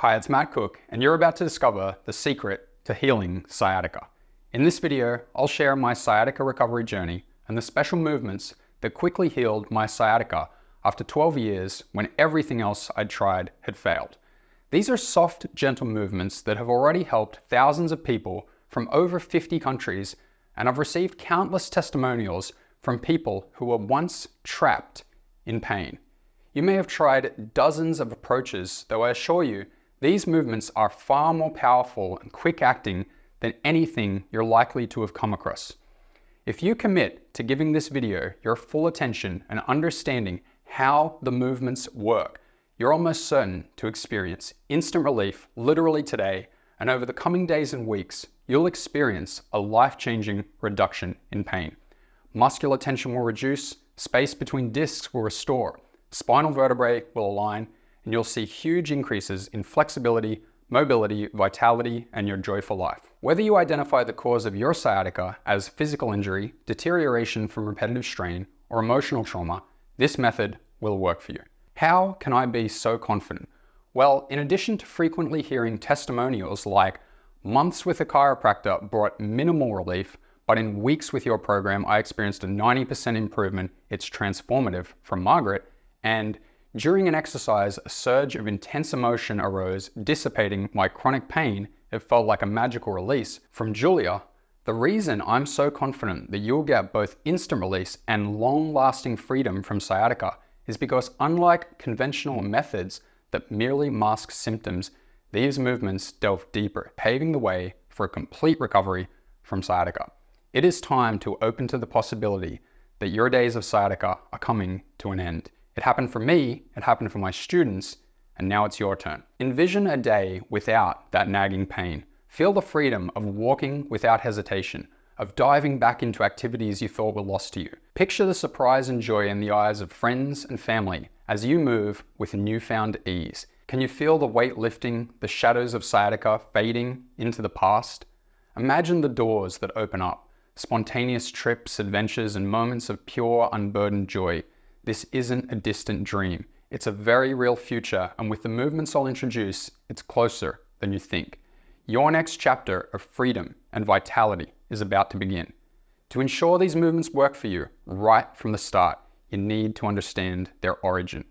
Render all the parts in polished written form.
Hi, it's Matt Cook, and you're about to discover the secret to healing sciatica. In this video, I'll share my sciatica recovery journey and the special movements that quickly healed my sciatica after 12 years when everything else I'd tried had failed. These are soft, gentle movements that have already helped thousands of people from over 50 countries, and I've received countless testimonials from people who were once trapped in pain. You may have tried dozens of approaches, though I assure you, these movements are far more powerful and quick-acting than anything you're likely to have come across. If you commit to giving this video your full attention and understanding how the movements work, you're almost certain to experience instant relief literally today, and over the coming days and weeks, you'll experience a life-changing reduction in pain. Muscular tension will reduce, space between discs will restore, spinal vertebrae will align, and you'll see huge increases in flexibility, mobility, vitality, and your joy for life. Whether you identify the cause of your sciatica as physical injury, deterioration from repetitive strain, or emotional trauma, this method will work for you. How can I be so confident? Well, in addition to frequently hearing testimonials like, months with a chiropractor brought minimal relief, but in weeks with your program, I experienced a 90% improvement, it's transformative, from Margaret, and during an exercise, a surge of intense emotion arose, dissipating my chronic pain. It felt like a magical release, from Julia. The reason I'm so confident that you'll get both instant release and long-lasting freedom from sciatica is because, unlike conventional methods that merely mask symptoms, these movements delve deeper, paving the way for a complete recovery from sciatica. It is time to open to the possibility that your days of sciatica are coming to an end. It happened for me, it happened for my students, and now it's your turn. Envision a day without that nagging pain. Feel the freedom of walking without hesitation, of diving back into activities you thought were lost to you. Picture the surprise and joy in the eyes of friends and family as you move with newfound ease. Can you feel the weight lifting, the shadows of sciatica fading into the past? Imagine the doors that open up, spontaneous trips, adventures, and moments of pure, unburdened joy. This isn't a distant dream. It's a very real future, and with the movements I'll introduce, it's closer than you think. Your next chapter of freedom and vitality is about to begin. To ensure these movements work for you right from the start, you need to understand their origin.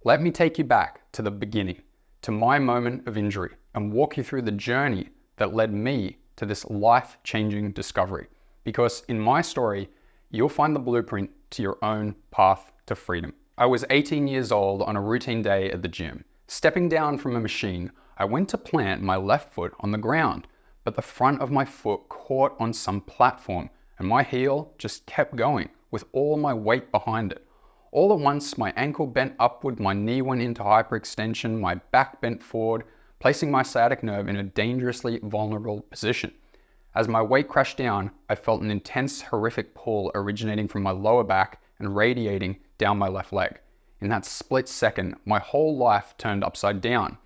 Let me take you back to the beginning, to my moment of injury, and walk you through the journey that led me to this life-changing discovery. Because in my story, you'll find the blueprint to your own path to freedom. I was 18 years old on a routine day at the gym. Stepping down from a machine, I went to plant my left foot on the ground, but the front of my foot caught on some platform and my heel just kept going with all my weight behind it. All at once, my ankle bent upward, my knee went into hyperextension, my back bent forward, placing my sciatic nerve in a dangerously vulnerable position. As my weight crashed down, I felt an intense, horrific pull originating from my lower back and radiating down my left leg. In that split second, my whole life turned upside down.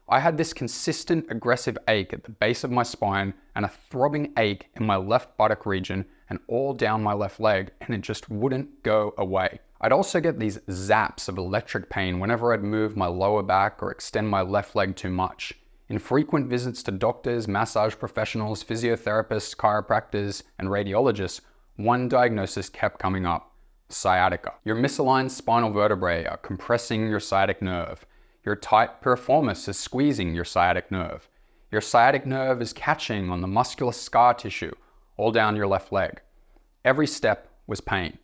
I had this consistent, aggressive ache at the base of my spine and a throbbing ache in my left buttock region and all down my left leg, and it just wouldn't go away. I'd also get these zaps of electric pain whenever I'd move my lower back or extend my left leg too much. In frequent visits to doctors, massage professionals, physiotherapists, chiropractors, and radiologists, one diagnosis kept coming up: sciatica. Your misaligned spinal vertebrae are compressing your sciatic nerve. Your tight piriformis is squeezing your sciatic nerve. Your sciatic nerve is catching on the muscular scar tissue all down your left leg. Every step was pain.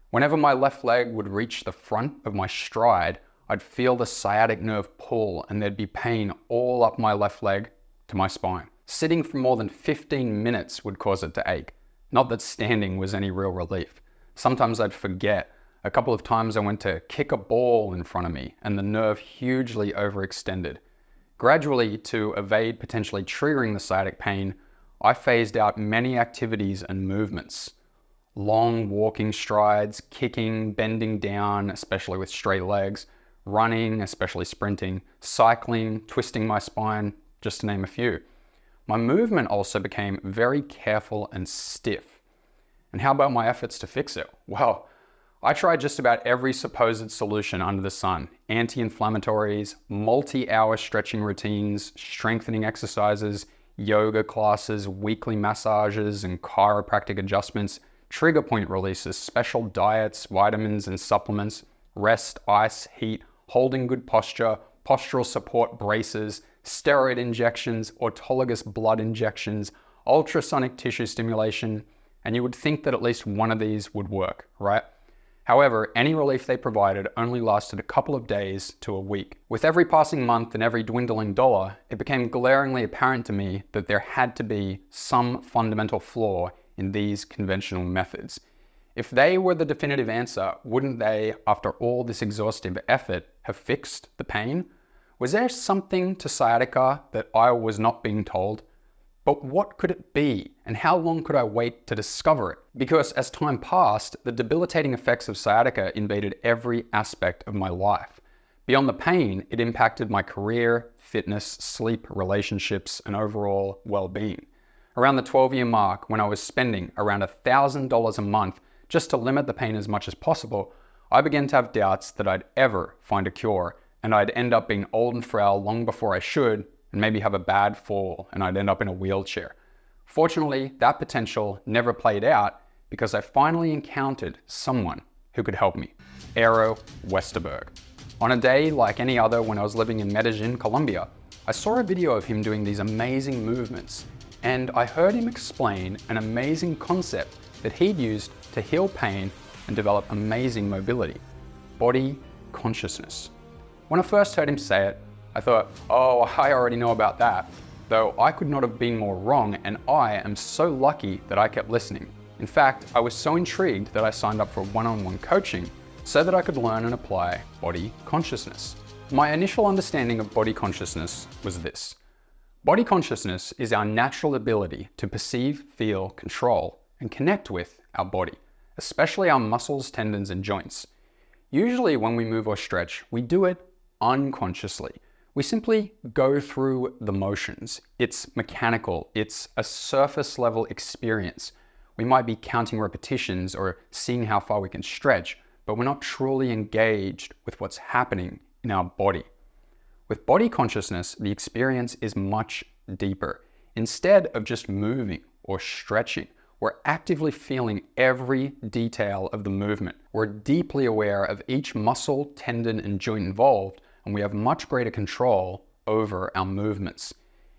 Whenever my left leg would reach the front of my stride, I'd feel the sciatic nerve pull and there'd be pain all up my left leg to my spine. Sitting for more than 15 minutes would cause it to ache. Not that standing was any real relief. Sometimes I'd forget. A couple of times I went to kick a ball in front of me and the nerve hugely overextended. Gradually, to evade potentially triggering the sciatic pain, I phased out many activities and movements. Long walking strides, kicking, bending down, especially with straight legs, running, especially sprinting, cycling, twisting my spine, just to name a few. My movement also became very careful and stiff. And how about my efforts to fix it? Well, I tried just about every supposed solution under the sun. Anti-inflammatories, multi-hour stretching routines, strengthening exercises, yoga classes, weekly massages and chiropractic adjustments, trigger point releases, special diets, vitamins and supplements, rest, ice, heat, holding good posture, postural support braces, steroid injections, autologous blood injections, ultrasonic tissue stimulation, and you would think that at least one of these would work, right? However, any relief they provided only lasted a couple of days to a week. With every passing month and every dwindling dollar, it became glaringly apparent to me that there had to be some fundamental flaw in these conventional methods. If they were the definitive answer, wouldn't they, after all this exhaustive effort, have fixed the pain? Was there something to sciatica that I was not being told? But what could it be, and how long could I wait to discover it? Because as time passed, the debilitating effects of sciatica invaded every aspect of my life. Beyond the pain, it impacted my career, fitness, sleep, relationships, and overall well-being. Around the 12-year mark, when I was spending around $1,000 a month just to limit the pain as much as possible, I began to have doubts that I'd ever find a cure, and I'd end up being old and frail long before I should, and maybe have a bad fall and I'd end up in a wheelchair. Fortunately, that potential never played out because I finally encountered someone who could help me, Eero Westerberg. On a day like any other when I was living in Medellin, Colombia, I saw a video of him doing these amazing movements, and I heard him explain an amazing concept that he'd used to heal pain and develop amazing mobility: body consciousness. When I first heard him say it, I thought, oh, I already know about that, though I could not have been more wrong, and I am so lucky that I kept listening. In fact, I was so intrigued that I signed up for one-on-one coaching so that I could learn and apply body consciousness. My initial understanding of body consciousness was this: body consciousness is our natural ability to perceive, feel, control, and connect with our body, especially our muscles, tendons, and joints. Usually when we move or stretch, we do it unconsciously. We simply go through the motions. It's mechanical. It's a surface level experience. We might be counting repetitions or seeing how far we can stretch, but we're not truly engaged with what's happening in our body. With body consciousness, the experience is much deeper. Instead of just moving or stretching, we're actively feeling every detail of the movement. We're deeply aware of each muscle, tendon, and joint involved, and we have much greater control over our movements.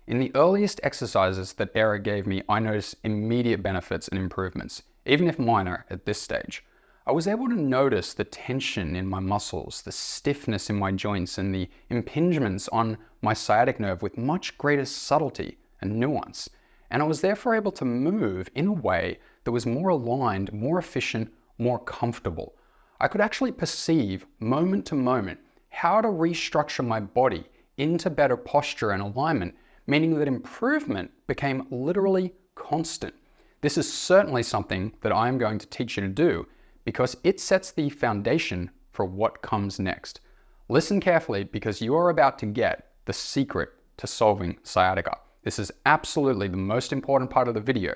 In the earliest exercises that Eero gave me, I noticed immediate benefits and improvements, even if minor at this stage. I was able to notice the tension in my muscles, the stiffness in my joints, and the impingements on my sciatic nerve with much greater subtlety and nuance. And I was therefore able to move in a way that was more aligned, more efficient, more comfortable. I could actually perceive, moment to moment, how to restructure my body into better posture and alignment, meaning that improvement became literally constant. This is certainly something that I am going to teach you to do because it sets the foundation for what comes next. Listen carefully because you are about to get the secret to solving sciatica. This is absolutely the most important part of the video.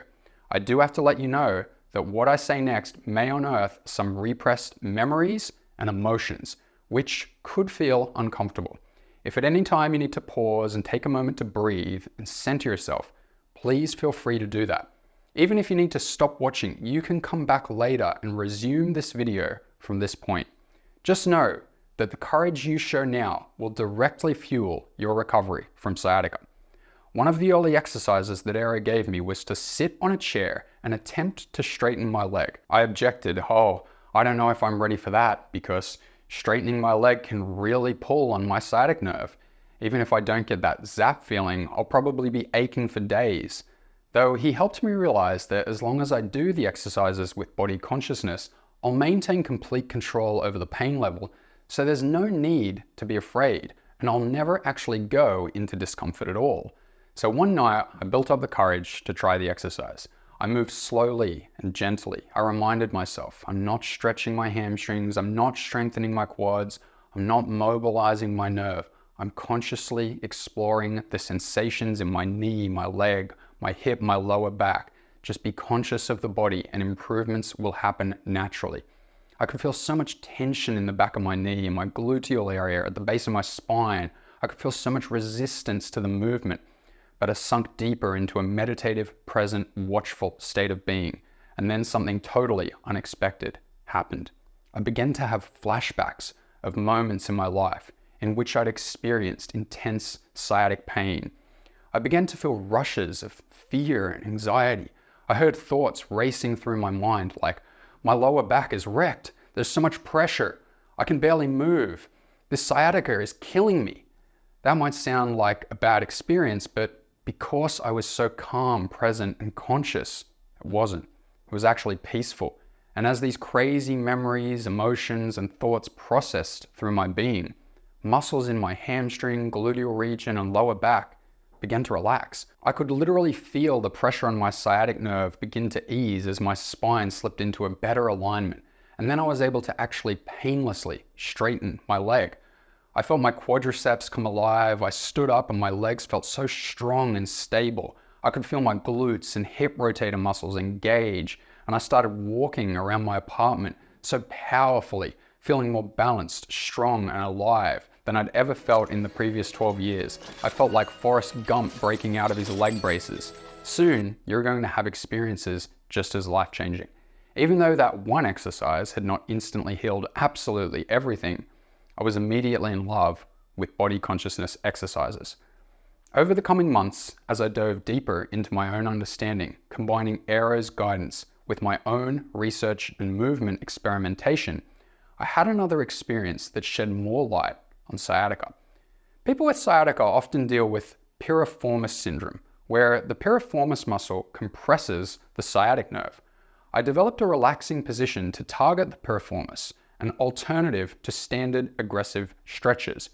I do have to let you know that what I say next may unearth some repressed memories and emotions, which could feel uncomfortable. If at any time you need to pause and take a moment to breathe and center yourself, please feel free to do that. Even if you need to stop watching, you can come back later and resume this video from this point. Just know that the courage you show now will directly fuel your recovery from sciatica. One of the early exercises that Eero gave me was to sit on a chair and attempt to straighten my leg. I objected, I don't know if I'm ready for that because straightening my leg can really pull on my sciatic nerve. Even if I don't get that zap feeling, I'll probably be aching for days. Though he helped me realize that as long as I do the exercises with body consciousness, I'll maintain complete control over the pain level, so there's no need to be afraid, and I'll never actually go into discomfort at all. So one night, I built up the courage to try the exercise. I moved slowly and gently. I reminded myself, I'm not stretching my hamstrings, I'm not strengthening my quads, I'm not mobilizing my nerve. I'm consciously exploring the sensations in my knee, my leg, my hip, my lower back. Just be conscious of the body and improvements will happen naturally. I could feel so much tension in the back of my knee, in my gluteal area, at the base of my spine. I could feel so much resistance to the movement, but I sunk deeper into a meditative, present, watchful state of being. And then something totally unexpected happened. I began to have flashbacks of moments in my life in which I'd experienced intense sciatic pain. I began to feel rushes of fear and anxiety. I heard thoughts racing through my mind like, my lower back is wrecked. There's so much pressure. I can barely move. This sciatica is killing me. That might sound like a bad experience, but because I was so calm, present, and conscious, it wasn't. It was actually peaceful. And as these crazy memories, emotions, and thoughts processed through my being, muscles in my hamstring, gluteal region, and lower back began to relax. I could literally feel the pressure on my sciatic nerve begin to ease as my spine slipped into a better alignment. And then I was able to actually painlessly straighten my leg. I felt my quadriceps come alive. I stood up and my legs felt so strong and stable. I could feel my glutes and hip rotator muscles engage. And I started walking around my apartment so powerfully, feeling more balanced, strong, and alive than I'd ever felt in the previous 12 years. I felt like Forrest Gump breaking out of his leg braces. Soon, you're going to have experiences just as life-changing. Even though that one exercise had not instantly healed absolutely everything, I was immediately in love with body consciousness exercises. Over the coming months, as I dove deeper into my own understanding, combining Aero's guidance with my own research and movement experimentation, I had another experience that shed more light on sciatica. People with sciatica often deal with piriformis syndrome, where the piriformis muscle compresses the sciatic nerve. I developed a relaxing position to target the piriformis, an alternative to standard aggressive stretches.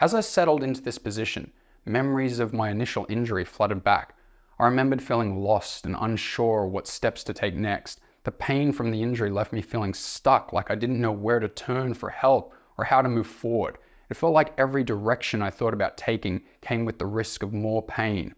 As I settled into this position, memories of my initial injury flooded back. I remembered feeling lost and unsure what steps to take next. The pain from the injury left me feeling stuck, like I didn't know where to turn for help or how to move forward. It felt like every direction I thought about taking came with the risk of more pain.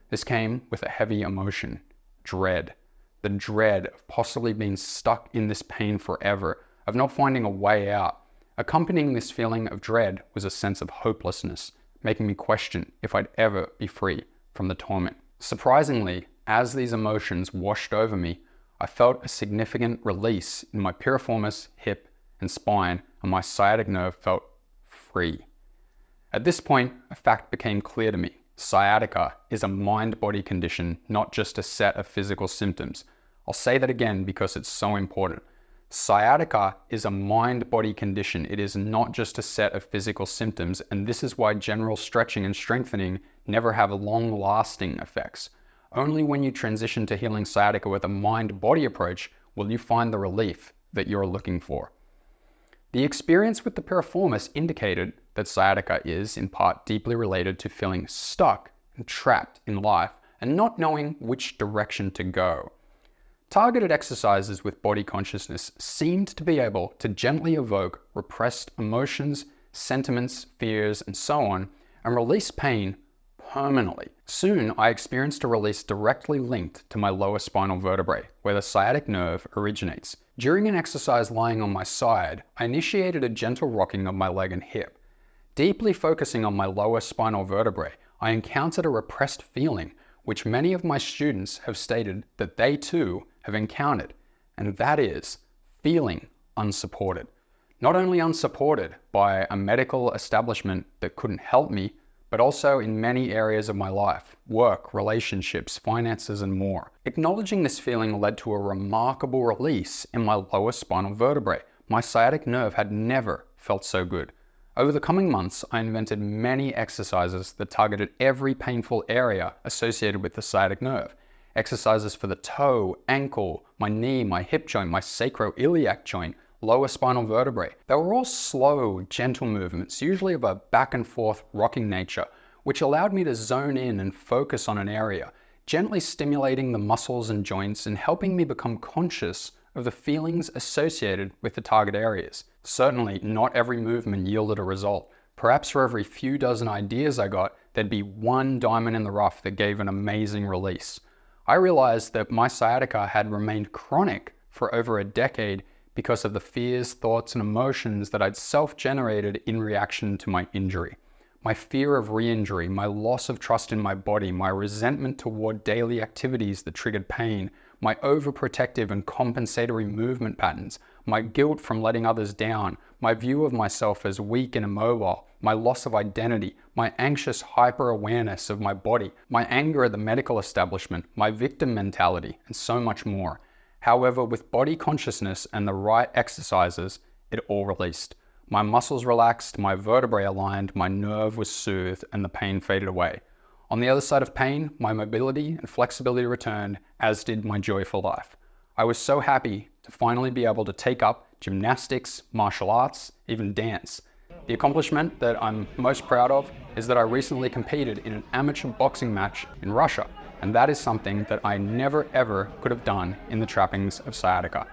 This came with a heavy emotion, dread. The dread of possibly being stuck in this pain forever, of not finding a way out. Accompanying this feeling of dread was a sense of hopelessness, making me question if I'd ever be free from the torment. Surprisingly, as these emotions washed over me, I felt a significant release in my piriformis, hip, and spine, and my sciatic nerve felt free. At this point, a fact became clear to me. Sciatica is a mind-body condition, not just a set of physical symptoms. I'll say that again because it's so important. Sciatica is a mind-body condition. It is not just a set of physical symptoms, and this is why general stretching and strengthening never have long-lasting effects. Only when you transition to healing sciatica with a mind-body approach will you find the relief that you're looking for. The experience with the piriformis indicated that sciatica is, in part, deeply related to feeling stuck and trapped in life and not knowing which direction to go. Targeted exercises with body consciousness seemed to be able to gently evoke repressed emotions, sentiments, fears, and so on, and release pain permanently. Soon, I experienced a release directly linked to my lower spinal vertebrae, where the sciatic nerve originates. During an exercise lying on my side, I initiated a gentle rocking of my leg and hip. Deeply focusing on my lower spinal vertebrae, I encountered a repressed feeling, which many of my students have stated that they too have encountered, and that is feeling unsupported. Not only unsupported by a medical establishment that couldn't help me, but also in many areas of my life, work, relationships, finances, and more. Acknowledging this feeling led to a remarkable release in my lower spinal vertebrae. My sciatic nerve had never felt so good. Over the coming months, I invented many exercises that targeted every painful area associated with the sciatic nerve. Exercises for the toe, ankle, my knee, my hip joint, my sacroiliac joint, lower spinal vertebrae. They were all slow, gentle movements, usually of a back and forth rocking nature, which allowed me to zone in and focus on an area, gently stimulating the muscles and joints and helping me become conscious of the feelings associated with the target areas. Certainly, not every movement yielded a result. Perhaps for every few dozen ideas I got, there'd be one diamond in the rough that gave an amazing release. I realized that my sciatica had remained chronic for over a decade because of the fears, thoughts, and emotions that I'd self-generated in reaction to my injury. My fear of re-injury, my loss of trust in my body, my resentment toward daily activities that triggered pain, my overprotective and compensatory movement patterns, my guilt from letting others down, my view of myself as weak and immobile, my loss of identity, my anxious hyper-awareness of my body, my anger at the medical establishment, my victim mentality, and so much more. However, with body consciousness and the right exercises, it all released. My muscles relaxed, my vertebrae aligned, my nerve was soothed, and the pain faded away. On the other side of pain, my mobility and flexibility returned, as did my joy for life. I was so happy to finally be able to take up gymnastics, martial arts, even dance. The accomplishment that I'm most proud of is that I recently competed in an amateur boxing match in Russia, and that is something that I never ever could have done in the trappings of sciatica.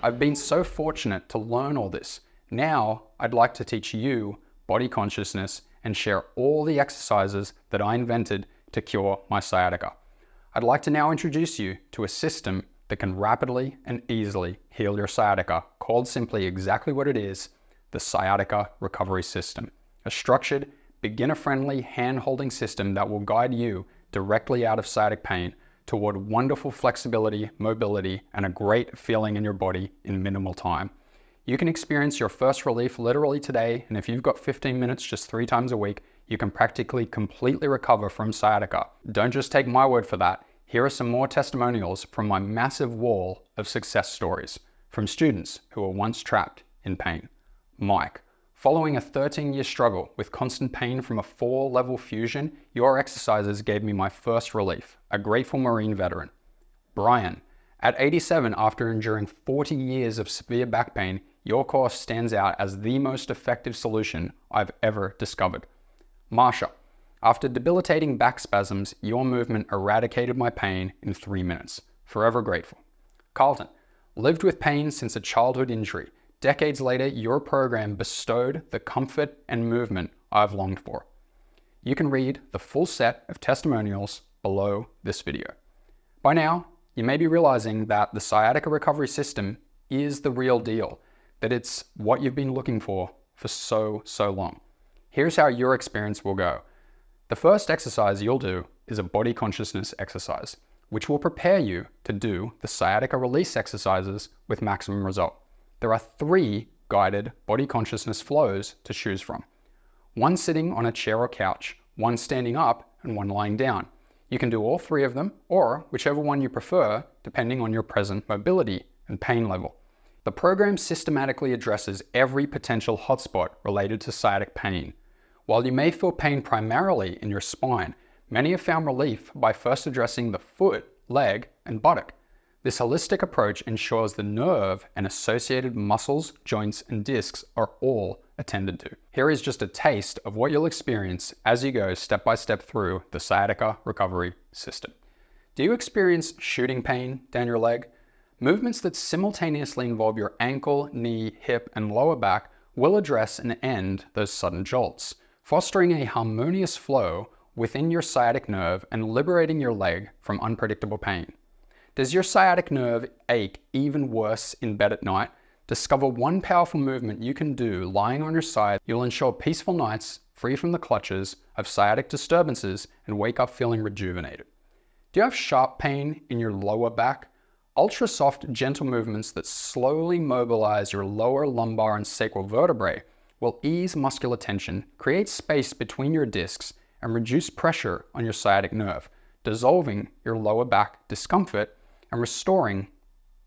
I've been so fortunate to learn all this. Now, I'd like to teach you body consciousness and share all the exercises that I invented to cure my sciatica. I'd like to now introduce you to a system that can rapidly and easily heal your sciatica, called simply exactly what it is, the Sciatica Recovery System. A structured, beginner-friendly hand-holding system that will guide you directly out of sciatic pain toward wonderful flexibility, mobility, and a great feeling in your body in minimal time. You can experience your first relief literally today, and if you've got 15 minutes just 3 times a week, you can practically completely recover from sciatica. Don't just take my word for that. Here are some more testimonials from my massive wall of success stories from students who were once trapped in pain. Mike, following a 13-year struggle with constant pain from a 4-level fusion, your exercises gave me my first relief, a grateful Marine veteran. Brian, at 87, after enduring 40 years of severe back pain, your course stands out as the most effective solution I've ever discovered. Marsha, after debilitating back spasms, your movement eradicated my pain in 3 minutes. Forever grateful. Carlton, lived with pain since a childhood injury. Decades later, your program bestowed the comfort and movement I've longed for. You can read the full set of testimonials below this video. By now, you may be realizing that the Sciatica Recovery System is the real deal, that it's what you've been looking for so long. Here's how your experience will go. The first exercise you'll do is a body consciousness exercise, which will prepare you to do the sciatica release exercises with maximum result. There are 3 guided body consciousness flows to choose from. 1 sitting on a chair or couch, 1 standing up, and 1 lying down. You can do all 3 of them, or whichever one you prefer, depending on your present mobility and pain level. The program systematically addresses every potential hotspot related to sciatic pain. While you may feel pain primarily in your spine, many have found relief by first addressing the foot, leg, and buttock. This holistic approach ensures the nerve and associated muscles, joints, and discs are all attended to. Here is just a taste of what you'll experience as you go step by step through the Sciatica Recovery System. Do you experience shooting pain down your leg? Movements that simultaneously involve your ankle, knee, hip, and lower back will address and end those sudden jolts, fostering a harmonious flow within your sciatic nerve and liberating your leg from unpredictable pain. Does your sciatic nerve ache even worse in bed at night? Discover one powerful movement you can do lying on your side. You'll ensure peaceful nights free from the clutches of sciatic disturbances and wake up feeling rejuvenated. Do you have sharp pain in your lower back? Ultra soft, gentle movements that slowly mobilize your lower lumbar and sacral vertebrae will ease muscular tension, create space between your discs, and reduce pressure on your sciatic nerve, dissolving your lower back discomfort and restoring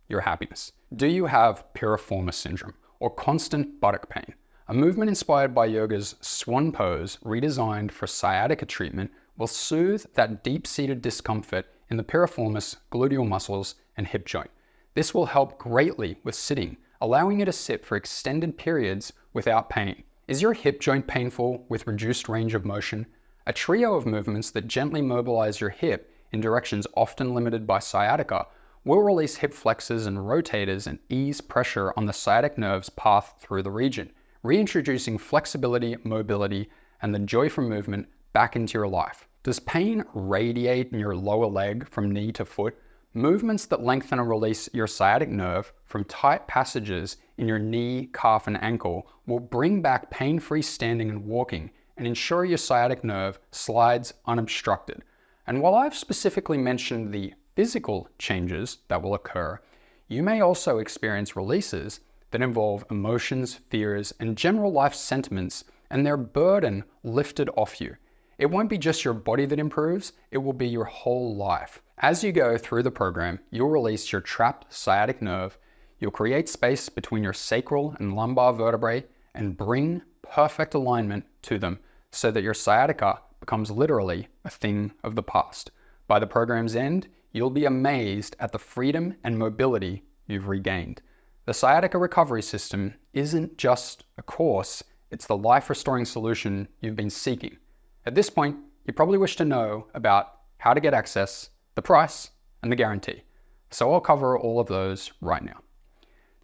your happiness. Do you have piriformis syndrome or constant buttock pain? A movement inspired by yoga's swan pose, redesigned for sciatica treatment, will soothe that deep-seated discomfort in the piriformis, gluteal muscles, and hip joint. This will help greatly with sitting, allowing you to sit for extended periods without pain. Is your hip joint painful with reduced range of motion? A trio of movements that gently mobilize your hip in directions often limited by sciatica will release hip flexors and rotators and ease pressure on the sciatic nerve's path through the region, reintroducing flexibility, mobility, and the joy from movement back into your life. Does pain radiate in your lower leg from knee to foot? Movements that lengthen and release your sciatic nerve from tight passages in your knee, calf, and ankle will bring back pain-free standing and walking and ensure your sciatic nerve slides unobstructed. And while I've specifically mentioned the physical changes that will occur, you may also experience releases that involve emotions, fears, and general life sentiments and their burden lifted off you. It won't be just your body that improves, it will be your whole life. As you go through the program, you'll release your trapped sciatic nerve, you'll create space between your sacral and lumbar vertebrae and bring perfect alignment to them so that your sciatica becomes literally a thing of the past. By the program's end, you'll be amazed at the freedom and mobility you've regained. The Sciatica Recovery System isn't just a course, it's the life-restoring solution you've been seeking. At this point, you probably wish to know about how to get access, the price, and the guarantee. So I'll cover all of those right now.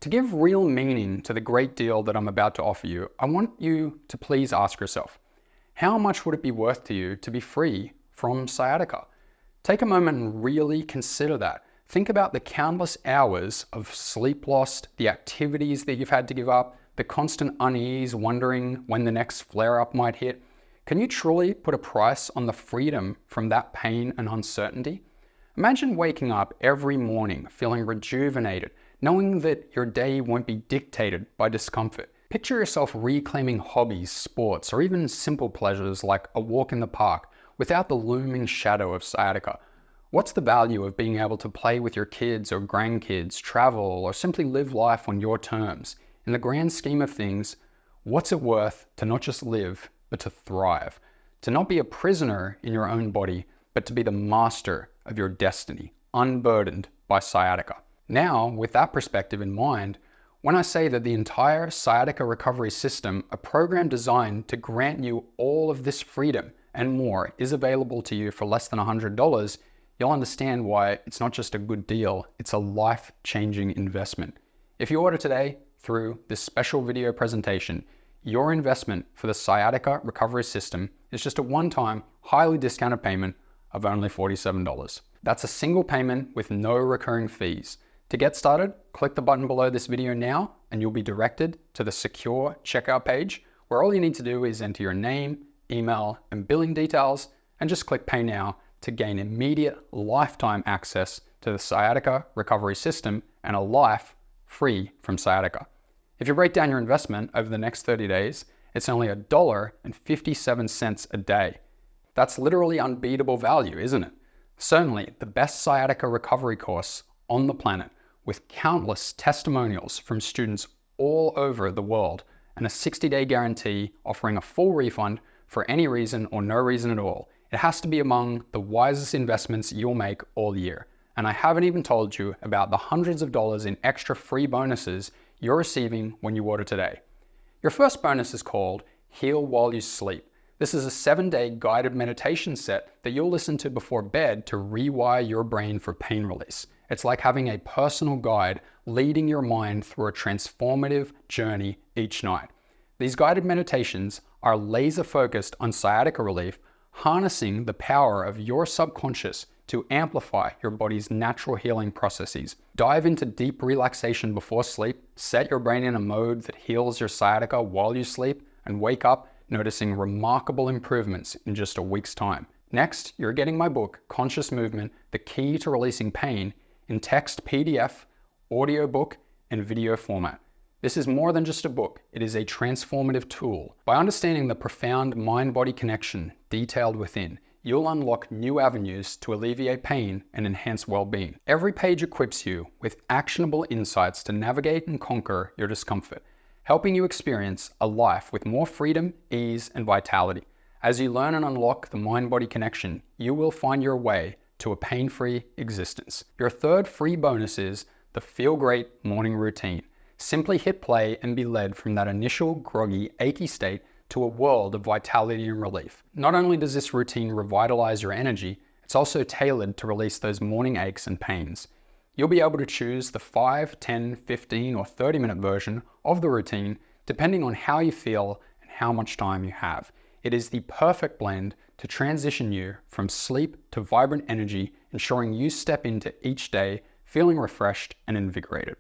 To give real meaning to the great deal that I'm about to offer you, I want you to please ask yourself, how much would it be worth to you to be free from sciatica? Take a moment and really consider that. Think about the countless hours of sleep lost, the activities that you've had to give up, the constant unease, wondering when the next flare-up might hit. Can you truly put a price on the freedom from that pain and uncertainty? Imagine waking up every morning feeling rejuvenated, knowing that your day won't be dictated by discomfort. Picture yourself reclaiming hobbies, sports, or even simple pleasures like a walk in the park without the looming shadow of sciatica. What's the value of being able to play with your kids or grandkids, travel, or simply live life on your terms? In the grand scheme of things, what's it worth to not just live, but to thrive? To not be a prisoner in your own body, but to be the master of your destiny, unburdened by sciatica. Now, with that perspective in mind, when I say that the entire Sciatica Recovery System, a program designed to grant you all of this freedom and more, is available to you for less than $100, you'll understand why it's not just a good deal, it's a life-changing investment. If you order today through this special video presentation, your investment for the Sciatica Recovery System is just a one-time, highly discounted payment of only $47. That's a single payment with no recurring fees. To get started, click the button below this video now and you'll be directed to the secure checkout page where all you need to do is enter your name, email, and billing details and just click Pay Now to gain immediate lifetime access to the Sciatica Recovery System and a life free from sciatica. If you break down your investment over the next 30 days, it's only $1.57 a day. That's literally unbeatable value, isn't it? Certainly the best sciatica recovery course on the planet, with countless testimonials from students all over the world and a 60-day guarantee offering a full refund for any reason or no reason at all. It has to be among the wisest investments you'll make all year. And I haven't even told you about the hundreds of dollars in extra free bonuses you're receiving when you order today. Your first bonus is called Heal While You Sleep. This is a 7-day guided meditation set that you'll listen to before bed to rewire your brain for pain release. It's like having a personal guide leading your mind through a transformative journey each night. These guided meditations are laser focused on sciatica relief, harnessing the power of your subconscious to amplify your body's natural healing processes. Dive into deep relaxation before sleep, set your brain in a mode that heals your sciatica while you sleep, and wake up noticing remarkable improvements in just a week's time. Next, you're getting my book, Conscious Movement, The Key to Releasing Pain, in text, PDF, audiobook, and video format. This is more than just a book, it is a transformative tool. By understanding the profound mind-body connection detailed within, you'll unlock new avenues to alleviate pain and enhance well-being. Every page equips you with actionable insights to navigate and conquer your discomfort, helping you experience a life with more freedom, ease, and vitality. As you learn and unlock the mind-body connection, you will find your way to a pain-free existence. Your third free bonus is the Feel Great Morning Routine. Simply hit play and be led from that initial groggy, achy state to a world of vitality and relief. Not only does this routine revitalize your energy, it's also tailored to release those morning aches and pains. You'll be able to choose the 5, 10, 15, or 30-minute version of the routine depending on how you feel and how much time you have. It is the perfect blend to transition you from sleep to vibrant energy, ensuring you step into each day feeling refreshed and invigorated.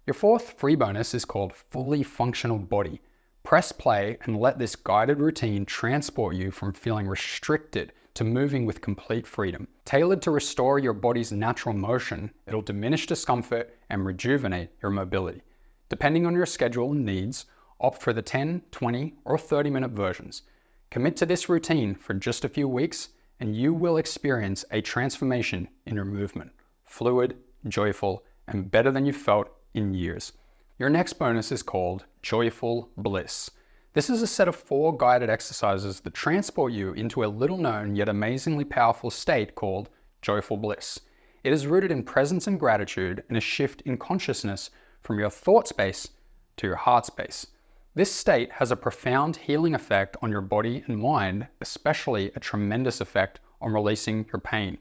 Your fourth free bonus is called Fully Functional Body. Press play and let this guided routine transport you from feeling restricted to moving with complete freedom. Tailored to restore your body's natural motion, it'll diminish discomfort and rejuvenate your mobility. Depending on your schedule and needs, opt for the 10, 20, or 30-minute versions. Commit to this routine for just a few weeks, and you will experience a transformation in your movement. Fluid, joyful, and better than you've felt in years. Your next bonus is called Joyful Bliss. This is a set of 4 guided exercises that transport you into a little-known yet amazingly powerful state called Joyful Bliss. It is rooted in presence and gratitude and a shift in consciousness from your thought space to your heart space. This state has a profound healing effect on your body and mind, especially a tremendous effect on releasing your pain.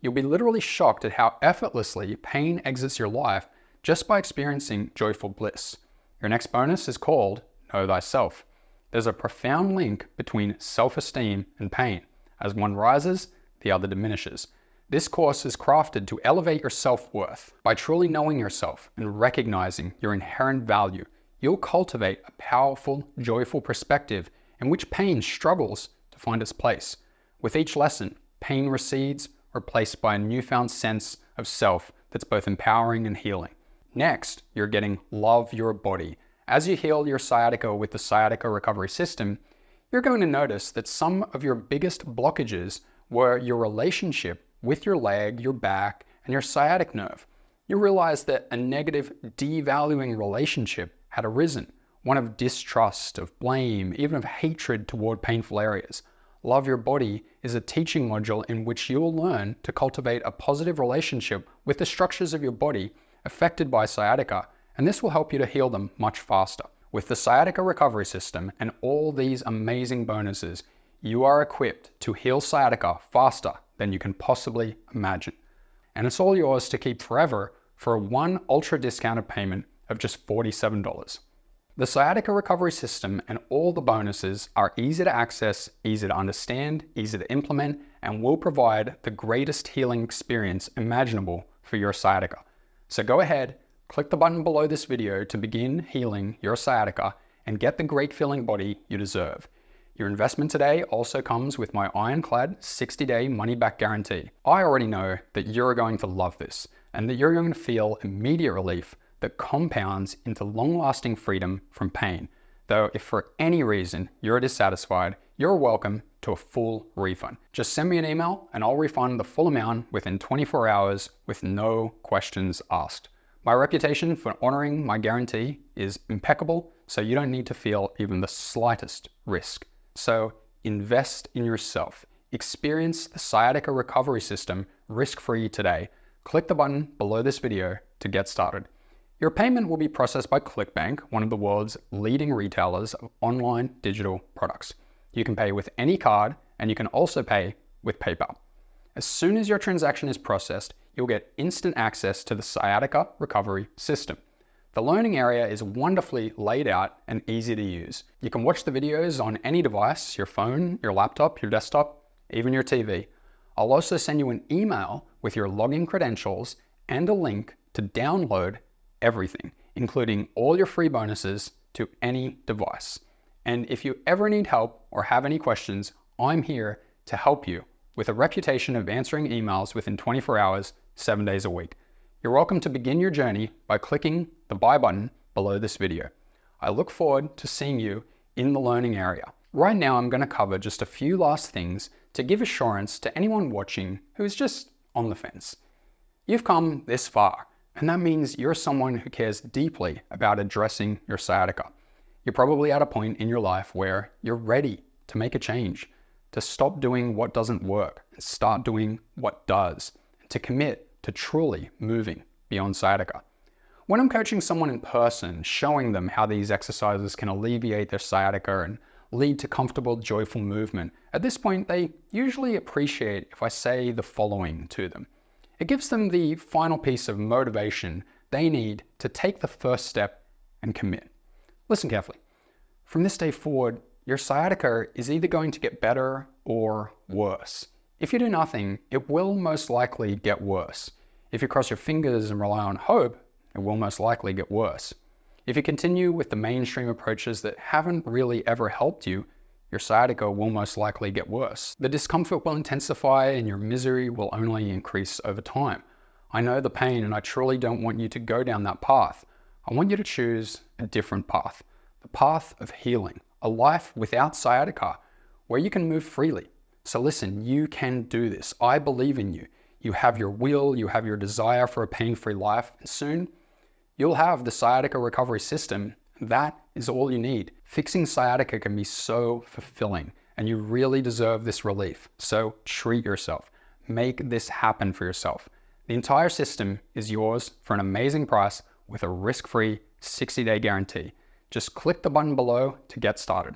You'll be literally shocked at how effortlessly pain exits your life just by experiencing joyful bliss. Your next bonus is called Know Thyself. There's a profound link between self-esteem and pain. As one rises, the other diminishes. This course is crafted to elevate your self-worth. By truly knowing yourself and recognizing your inherent value, you'll cultivate a powerful, joyful perspective in which pain struggles to find its place. With each lesson, pain recedes, replaced by a newfound sense of self that's both empowering and healing. Next, you're getting Love Your Body. As you heal your sciatica with the Sciatica Recovery System, you're going to notice that some of your biggest blockages were your relationship with your leg, your back, and your sciatic nerve. You realize that a negative, devaluing relationship had arisen, one of distrust, of blame, even of hatred toward painful areas. Love Your Body is a teaching module in which you'll learn to cultivate a positive relationship with the structures of your body affected by sciatica, and this will help you to heal them much faster. With the Sciatica Recovery System and all these amazing bonuses, you are equipped to heal sciatica faster than you can possibly imagine. And it's all yours to keep forever for one ultra discounted payment of just $47. The Sciatica Recovery System and all the bonuses are easy to access, easy to understand, easy to implement, and will provide the greatest healing experience imaginable for your sciatica. So go ahead, click the button below this video to begin healing your sciatica and get the great feeling body you deserve. Your investment today also comes with my ironclad 60-day money-back guarantee. I already know that you're going to love this and that you're going to feel immediate relief that compounds into long-lasting freedom from pain. Though if for any reason you're dissatisfied, you're welcome to a full refund. Just send me an email and I'll refund the full amount within 24 hours with no questions asked. My reputation for honoring my guarantee is impeccable, so you don't need to feel even the slightest risk. So invest in yourself. Experience the Sciatica Recovery System risk-free today. Click the button below this video to get started. Your payment will be processed by ClickBank, one of the world's leading retailers of online digital products. You can pay with any card, and you can also pay with PayPal. As soon as your transaction is processed, you'll get instant access to the Sciatica Recovery System. The learning area is wonderfully laid out and easy to use. You can watch the videos on any device, your phone, your laptop, your desktop, even your TV. I'll also send you an email with your login credentials and a link to download everything, including all your free bonuses to any device. And if you ever need help or have any questions, I'm here to help you with a reputation of answering emails within 24 hours, 7 days a week. You're welcome to begin your journey by clicking the buy button below this video. I look forward to seeing you in the learning area. Right now, I'm going to cover just a few last things to give assurance to anyone watching who's just on the fence. You've come this far, and that means you're someone who cares deeply about addressing your sciatica. You're probably at a point in your life where you're ready to make a change, to stop doing what doesn't work and start doing what does, and to commit to truly moving beyond sciatica. When I'm coaching someone in person, showing them how these exercises can alleviate their sciatica and lead to comfortable, joyful movement, at this point, they usually appreciate if I say the following to them. It gives them the final piece of motivation they need to take the first step and commit. Listen carefully. From this day forward, your sciatica is either going to get better or worse. If you do nothing, it will most likely get worse. If you cross your fingers and rely on hope, it will most likely get worse. If you continue with the mainstream approaches that haven't really ever helped you, your sciatica will most likely get worse. The discomfort will intensify and your misery will only increase over time. I know the pain and I truly don't want you to go down that path. I want you to choose a different path. The path of healing. A life without sciatica, where you can move freely. So listen, you can do this. I believe in you. You have your will, you have your desire for a pain-free life, and soon you'll have the Sciatica Recovery System. That is all you need. Fixing sciatica can be so fulfilling, and you really deserve this relief. So treat yourself. Make this happen for yourself. The entire system is yours for an amazing price with a risk-free 60-day guarantee. Just click the button below to get started.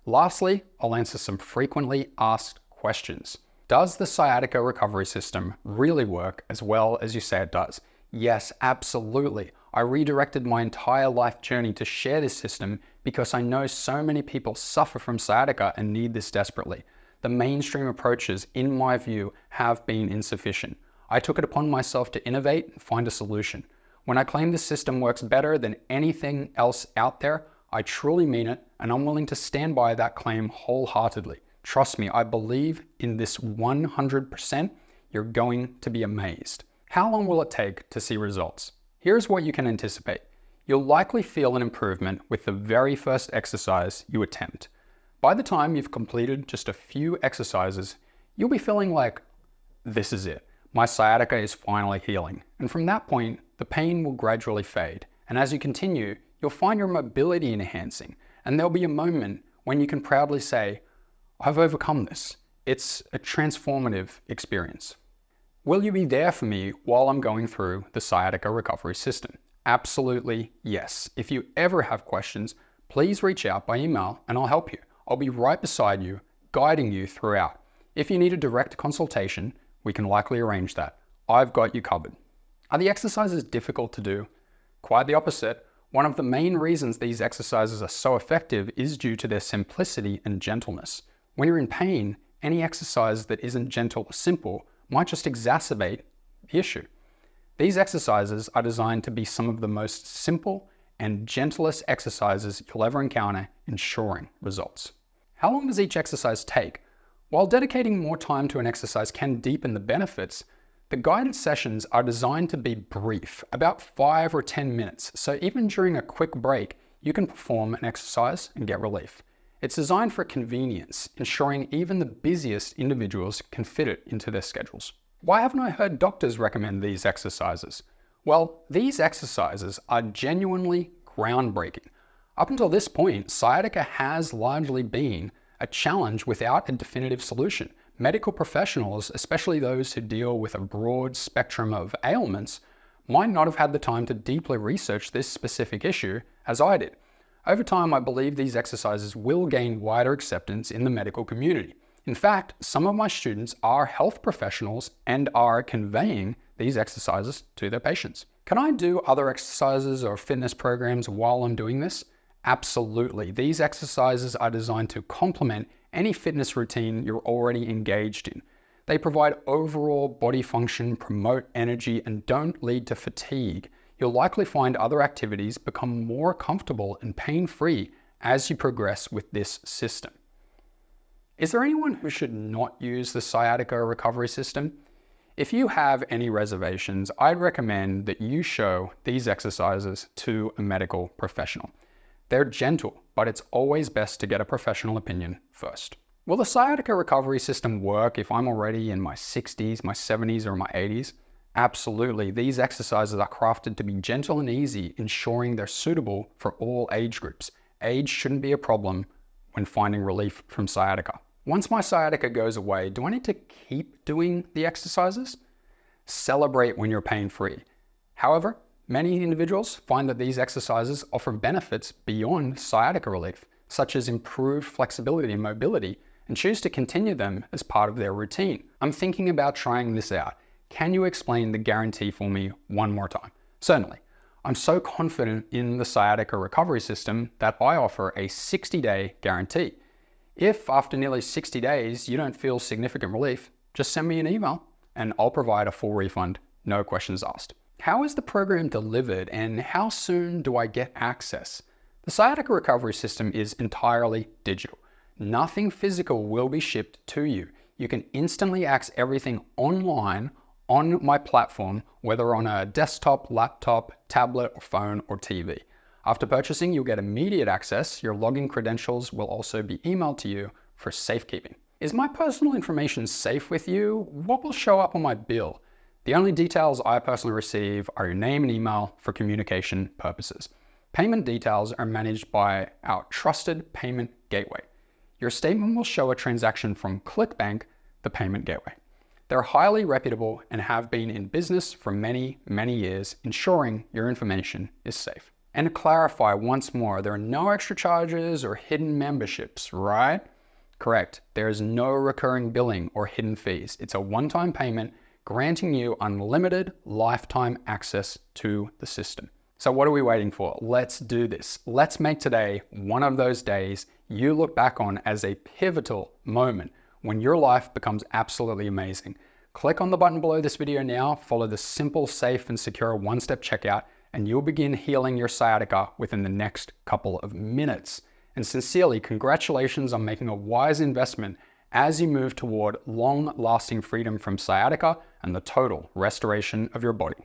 Lastly, I'll answer some frequently asked questions. Does the Sciatica Recovery System really work as well as you say it does? Yes, absolutely. I redirected my entire life journey to share this system because I know so many people suffer from sciatica and need this desperately. The mainstream approaches, in my view, have been insufficient. I took it upon myself to innovate and find a solution. When I claim this system works better than anything else out there, I truly mean it, and I'm willing to stand by that claim wholeheartedly. Trust me, I believe in this 100%. You're going to be amazed. How long will it take to see results? Here's what you can anticipate. You'll likely feel an improvement with the very first exercise you attempt. By the time you've completed just a few exercises, you'll be feeling like, this is it. My sciatica is finally healing. And from that point, the pain will gradually fade. And as you continue, you'll find your mobility enhancing. And there'll be a moment when you can proudly say, I've overcome this. It's a transformative experience. Will you be there for me while I'm going through the Sciatica Recovery System? Absolutely yes. If you ever have questions, please reach out by email and I'll help you. I'll be right beside you, guiding you throughout. If you need a direct consultation, we can likely arrange that. I've got you covered. Are the exercises difficult to do? Quite the opposite. One of the main reasons these exercises are so effective is due to their simplicity and gentleness. When you're in pain, any exercise that isn't gentle or simple might just exacerbate the issue. These exercises are designed to be some of the most simple and gentlest exercises you'll ever encounter, ensuring results. How long does each exercise take? While dedicating more time to an exercise can deepen the benefits, the guided sessions are designed to be brief, about 5 or 10 minutes, so even during a quick break, you can perform an exercise and get relief. It's designed for convenience, ensuring even the busiest individuals can fit it into their schedules. Why haven't I heard doctors recommend these exercises? Well, these exercises are genuinely groundbreaking. Up until this point, sciatica has largely been a challenge without a definitive solution. Medical professionals, especially those who deal with a broad spectrum of ailments, might not have had the time to deeply research this specific issue as I did. Over time, I believe these exercises will gain wider acceptance in the medical community. In fact, some of my students are health professionals and are conveying these exercises to their patients. Can I do other exercises or fitness programs while I'm doing this? Absolutely. These exercises are designed to complement any fitness routine you're already engaged in. They provide overall body function, promote energy, and don't lead to fatigue. You'll likely find other activities become more comfortable and pain-free as you progress with this system. Is there anyone who should not use the Sciatica Recovery System? If you have any reservations, I'd recommend that you show these exercises to a medical professional. They're gentle, but it's always best to get a professional opinion first. Will the Sciatica Recovery System work if I'm already in my 60s, my 70s, or my 80s? Absolutely. These exercises are crafted to be gentle and easy, ensuring they're suitable for all age groups. Age shouldn't be a problem when finding relief from sciatica. Once my sciatica goes away, do I need to keep doing the exercises? Celebrate when you're pain-free. However, many individuals find that these exercises offer benefits beyond sciatica relief, such as improved flexibility and mobility, and choose to continue them as part of their routine. I'm thinking about trying this out. Can you explain the guarantee for me one more time? Certainly. I'm so confident in the Sciatica Recovery System that I offer a 60-day guarantee. If after nearly 60 days you don't feel significant relief, just send me an email and I'll provide a full refund, no questions asked. How is the program delivered and how soon do I get access? The Sciatica Recovery System is entirely digital. Nothing physical will be shipped to you. You can instantly access everything online on my platform, whether on a desktop, laptop, tablet, or phone, or TV. After purchasing, you'll get immediate access. Your login credentials will also be emailed to you for safekeeping. Is my personal information safe with you? What will show up on my bill? The only details I personally receive are your name and email for communication purposes. Payment details are managed by our trusted payment gateway. Your statement will show a transaction from ClickBank, the payment gateway. They're highly reputable and have been in business for many, many years, ensuring your information is safe. And to clarify once more, there are no extra charges or hidden memberships, right? Correct, there is no recurring billing or hidden fees. It's a one-time payment granting you unlimited lifetime access to the system. So what are we waiting for? Let's do this. Let's make today one of those days you look back on as a pivotal moment when your life becomes absolutely amazing. Click on the button below this video now, follow the simple, safe, and secure one-step checkout, and you'll begin healing your sciatica within the next couple of minutes. And sincerely, congratulations on making a wise investment as you move toward long-lasting freedom from sciatica and the total restoration of your body.